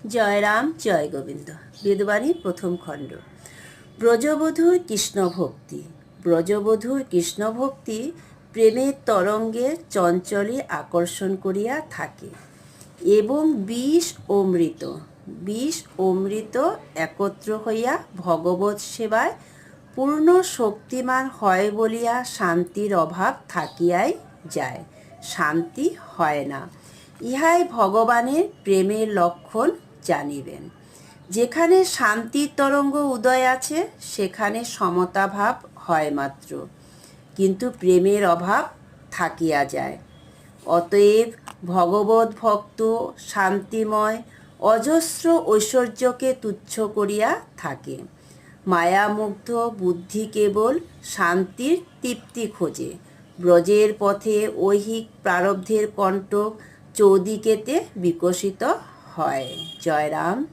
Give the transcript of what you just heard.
জয় রাম জয় গোবিন্দ। বেদবাণী প্রথম খণ্ড। ব্রজবধূর কৃষ্ণভক্তি। ব্রজবধূর কৃষ্ণভক্তি প্রেমের তরঙ্গে চঞ্চলে আকর্ষণ করিয়া থাকে এবং বিষ অমৃত একত্র হইয়া ভগবৎ সেবায় পূর্ণ শক্তিমান হয় বলিয়া শান্তির অভাব থাকিয়াই যায়, শান্তি হয় না। ইহাই ভগবানের প্রেমের লক্ষণ জানিবেন। যেখানে শান্তির তরঙ্গ উদয় আছে সেখানে সমতাভাব হয় মাত্র, কিন্তু প্রেমের অভাব থাকিয়া যায়। অতএব ভগবত ভক্ত শান্তিময় অজস্র ঐশ্বর্যকে তুচ্ছ করিয়া থাকে। মায়ামুগ্ধ বুদ্ধি কেবল শান্তির তৃপ্তি খোঁজে। ব্রজের পথে ঐহিক প্রারব্ধের কণ্টক চৌদিকেতে বিকশিত হয়। জয় রাম।